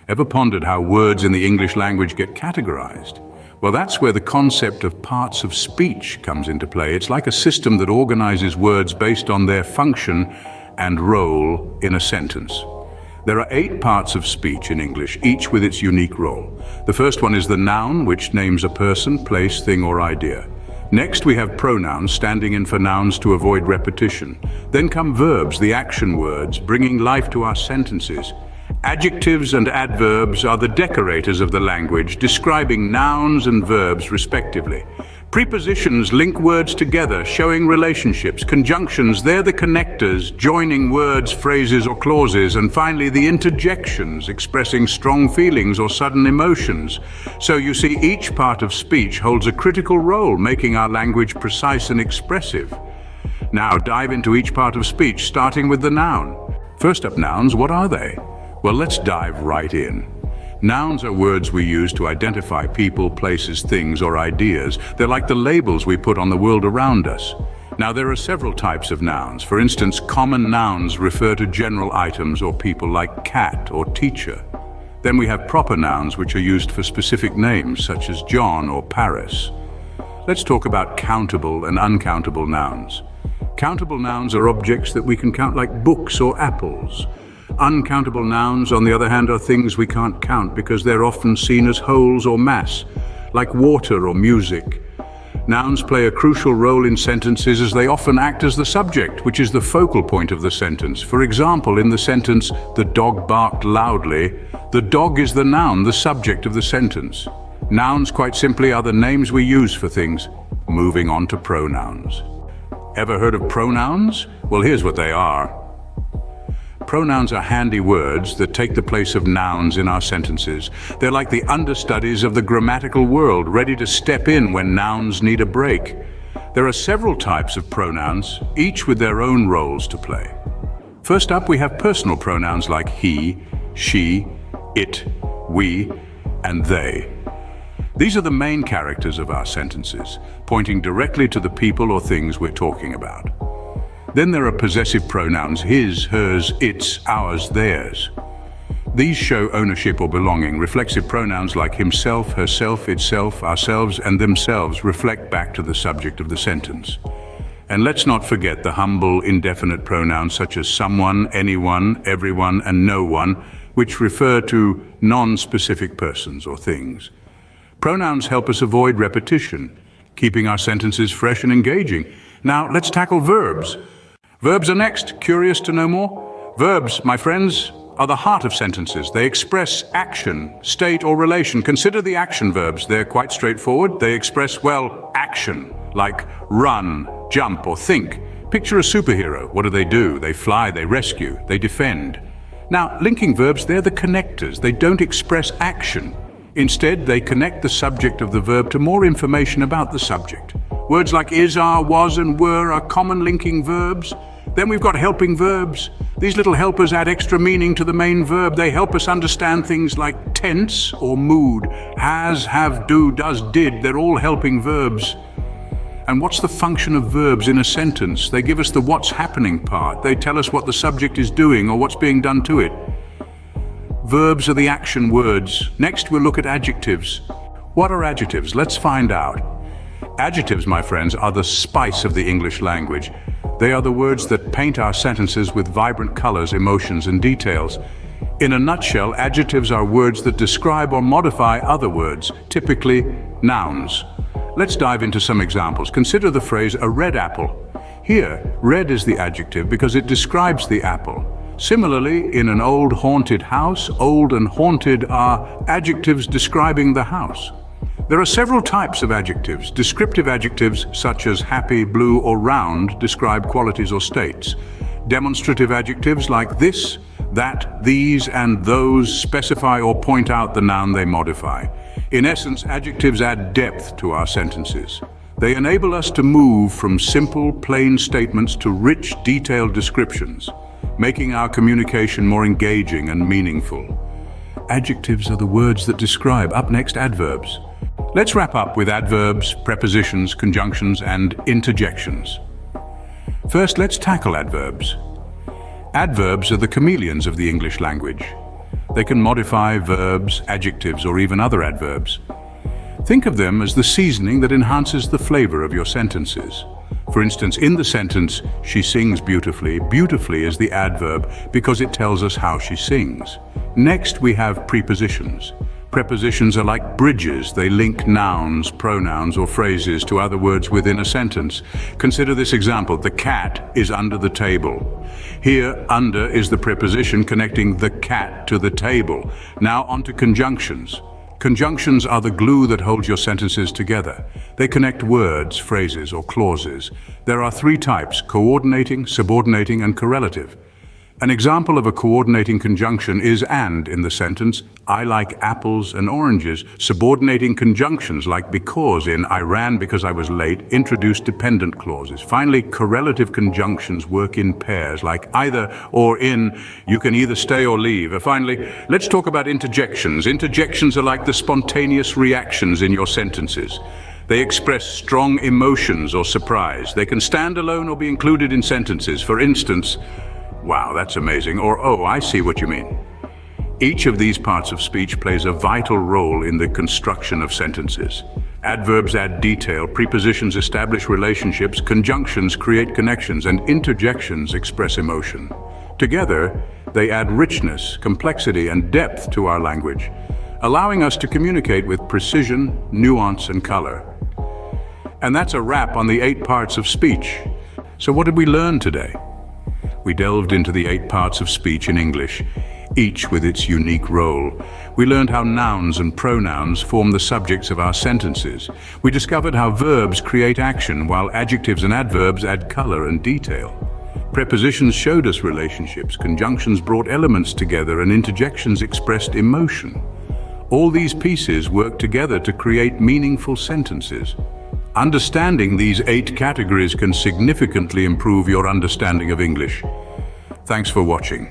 Ever pondered how words in the English language get categorized? Well, that's where the concept of parts of speech comes into play. It's like a system that organizes words based on their function and role in a sentence. There are 8 parts of speech in English, each with its unique role. The first one is the noun, which names a person, place, thing, or idea. Next, we have pronouns, standing in for nouns to avoid repetition. Then come verbs, the action words, bringing life to our sentences. Adjectives and adverbs are the decorators of the language, describing nouns and verbs respectively. Prepositions link words together, showing relationships. Conjunctions, they're the connectors, joining words, phrases, or clauses. And finally, the interjections, expressing strong feelings or sudden emotions. So you see, each part of speech holds a critical role, making our language precise and expressive. Now dive into each part of speech, starting with the noun. First up, nouns, what are they? Well, let's dive right in. Nouns are words we use to identify people, places, things, or ideas. They're like the labels we put on the world around us. Now, there are several types of nouns. For instance, common nouns refer to general items or people like cat or teacher. Then we have proper nouns, which are used for specific names, such as John or Paris. Let's talk about countable and uncountable nouns. Countable nouns are objects that we can count, like books or apples. Uncountable nouns, on the other hand, are things we can't count because they're often seen as wholes or mass, like water or music. Nouns play a crucial role in sentences as they often act as the subject, which is the focal point of the sentence. For example, in the sentence, "The dog barked loudly," the dog is the noun, the subject of the sentence. Nouns, quite simply, are the names we use for things. Moving on to pronouns. Ever heard of pronouns? Well, here's what they are. Pronouns are handy words that take the place of nouns in our sentences. They're like the understudies of the grammatical world, ready to step in when nouns need a break. There are several types of pronouns, each with their own roles to play. First up, we have personal pronouns like he, she, it, we, and they. These are the main characters of our sentences, pointing directly to the people or things we're talking about. Then there are possessive pronouns, his, hers, its, ours, theirs. These show ownership or belonging. Reflexive pronouns like himself, herself, itself, ourselves, and themselves reflect back to the subject of the sentence. And let's not forget the humble, indefinite pronouns such as someone, anyone, everyone, and no one, which refer to non-specific persons or things. Pronouns help us avoid repetition, keeping our sentences fresh and engaging. Now, let's tackle verbs. Verbs are next. Curious to know more? Verbs, my friends, are the heart of sentences. They express action, state, or relation. Consider the action verbs. They're quite straightforward. They express, well, action, like run, jump, or think. Picture a superhero. What do? They fly, they rescue, they defend. Now, linking verbs, they're the connectors. They don't express action. Instead, they connect the subject of the verb to more information about the subject. Words like is, are, was, and were are common linking verbs. Then we've got helping verbs. These little helpers add extra meaning to the main verb. They help us understand things like tense or mood. Has, have, do, does, did. They're all helping verbs. And what's the function of verbs in a sentence? They give us the what's happening part. They tell us what the subject is doing or what's being done to it. Verbs are the action words. Next, we'll look at adjectives. What are adjectives? Let's find out. Adjectives, my friends, are the spice of the English language. They are the words that paint our sentences with vibrant colors, emotions, and details. In a nutshell, adjectives are words that describe or modify other words, typically nouns. Let's dive into some examples. Consider the phrase, a red apple. Here, red is the adjective because it describes the apple. Similarly, in an old haunted house, old and haunted are adjectives describing the house. There are several types of adjectives. Descriptive adjectives such as happy, blue, or round describe qualities or states. Demonstrative adjectives like this, that, these, and those specify or point out the noun they modify. In essence, adjectives add depth to our sentences. They enable us to move from simple, plain statements to rich, detailed descriptions, making our communication more engaging and meaningful. Adjectives are the words that describe. Up next, adverbs. Let's wrap up with adverbs, prepositions, conjunctions, and interjections. First, let's tackle adverbs. Adverbs are the chameleons of the English language. They can modify verbs, adjectives, or even other adverbs. Think of them as the seasoning that enhances the flavor of your sentences. For instance, in the sentence, she sings beautifully, beautifully is the adverb because it tells us how she sings. Next, we have prepositions. Prepositions are like bridges. They link nouns, pronouns, or phrases to other words within a sentence. Consider this example. The cat is under the table. Here, under is the preposition connecting the cat to the table. Now on to conjunctions. Conjunctions are the glue that holds your sentences together. They connect words, phrases, or clauses. There are three types: coordinating, subordinating, and correlative. An example of a coordinating conjunction is and in the sentence, I like apples and oranges. Subordinating conjunctions like because in I ran because I was late introduce dependent clauses. Finally, correlative conjunctions work in pairs like either or in you can either stay or leave. Finally, let's talk about interjections. Interjections are like the spontaneous reactions in your sentences. They express strong emotions or surprise. They can stand alone or be included in sentences. For instance, wow, that's amazing, or oh, I see what you mean. Each of these parts of speech plays a vital role in the construction of sentences. Adverbs add detail, prepositions establish relationships, conjunctions create connections, and interjections express emotion. Together, they add richness, complexity, and depth to our language, allowing us to communicate with precision, nuance, and color. And that's a wrap on the 8 parts of speech. So what did we learn today? We delved into the 8 parts of speech in English, each with its unique role. We learned how nouns and pronouns form the subjects of our sentences. We discovered how verbs create action, while adjectives and adverbs add color and detail. Prepositions showed us relationships, conjunctions brought elements together, and interjections expressed emotion. All these pieces work together to create meaningful sentences. Understanding these 8 categories can significantly improve your understanding of English. Thanks for watching.